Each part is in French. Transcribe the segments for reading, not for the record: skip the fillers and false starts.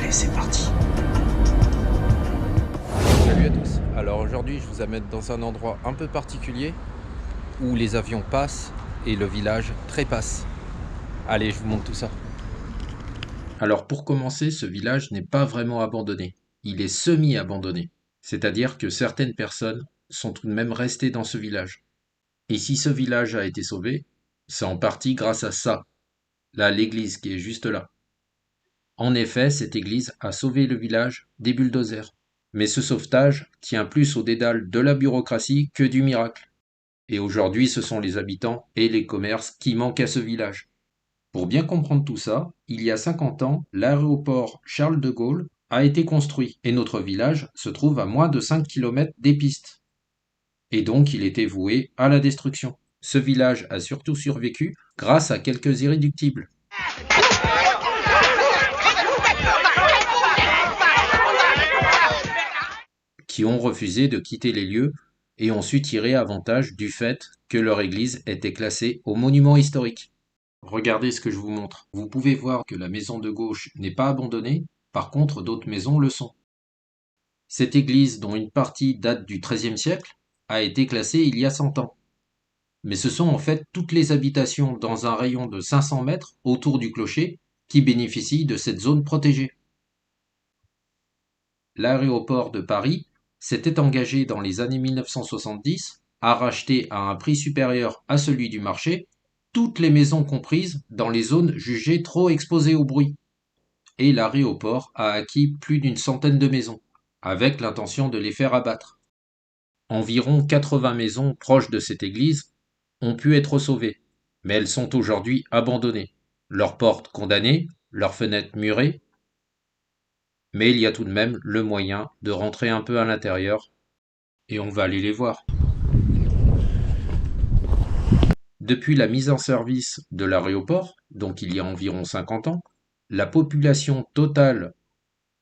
Allez, c'est parti. Salut à tous. Alors aujourd'hui, je vous amène dans un endroit un peu particulier où les avions passent et le village trépasse. Allez, je vous montre tout ça. Alors pour commencer, ce village n'est pas vraiment abandonné. Il est semi-abandonné. C'est-à-dire que certaines personnes sont tout de même restées dans ce village. Et si ce village a été sauvé, c'est en partie grâce à ça. Là, l'église qui est juste là. En effet, cette église a sauvé le village des bulldozers. Mais ce sauvetage tient plus au dédale de la bureaucratie que du miracle. Et aujourd'hui, ce sont les habitants et les commerces qui manquent à ce village. Pour bien comprendre tout ça, il y a 50 ans, l'aéroport Charles de Gaulle a été construit et notre village se trouve à moins de 5 km des pistes. Et donc il était voué à la destruction. Ce village a surtout survécu grâce à quelques irréductibles qui ont refusé de quitter les lieux et ont su tirer avantage du fait que leur église était classée au monument historique. Regardez ce que je vous montre. Vous pouvez voir que la maison de gauche n'est pas abandonnée, par contre d'autres maisons le sont. Cette église, dont une partie date du XIIIe siècle, a été classée il y a 100 ans. Mais ce sont en fait toutes les habitations dans un rayon de 500 mètres autour du clocher qui bénéficient de cette zone protégée. L'aéroport de Paris s'était engagé dans les années 1970 à racheter à un prix supérieur à celui du marché toutes les maisons comprises dans les zones jugées trop exposées au bruit. Et l'aéroport a acquis plus d'une centaine de maisons, avec l'intention de les faire abattre. Environ 80 maisons proches de cette église ont pu être sauvées, mais elles sont aujourd'hui abandonnées, leurs portes condamnées, leurs fenêtres murées, mais il y a tout de même le moyen de rentrer un peu à l'intérieur, et on va aller les voir. Depuis la mise en service de l'aéroport, donc il y a environ 50 ans, la population totale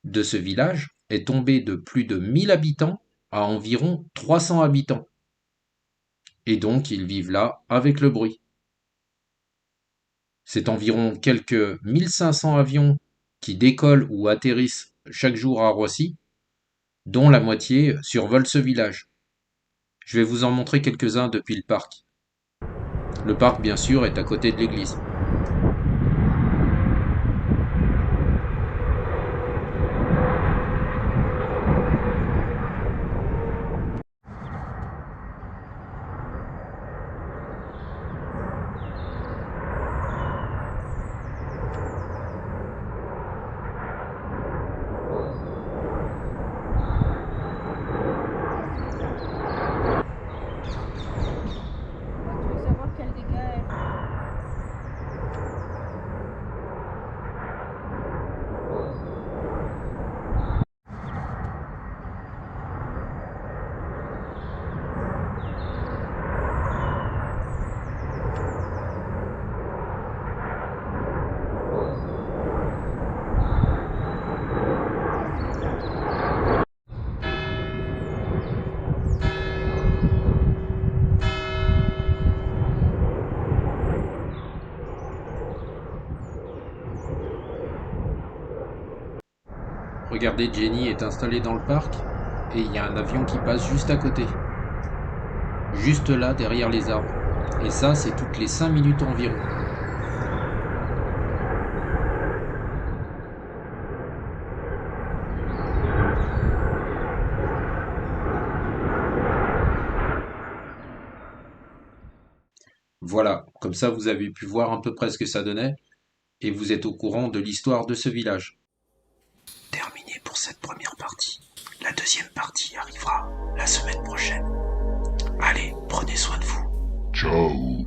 de ce village est tombée de plus de 1000 habitants à environ 300 habitants. Et donc ils vivent là avec le bruit. C'est environ quelques 1500 avions qui décollent ou atterrissent chaque jour à Roissy, dont la moitié survole ce village. Je vais vous en montrer quelques-uns depuis le parc. Le parc, bien sûr, est à côté de l'église. Tu veux savoir quel dégât est. Regardez, Jenny est installée dans le parc et il y a un avion qui passe juste à côté. Juste là, derrière les arbres. Et ça, c'est toutes les 5 minutes environ. Voilà, comme ça vous avez pu voir à peu près ce que ça donnait et vous êtes au courant de l'histoire de ce village. Terminé pour cette première partie. La deuxième partie arrivera la semaine prochaine. Allez, prenez soin de vous. Ciao.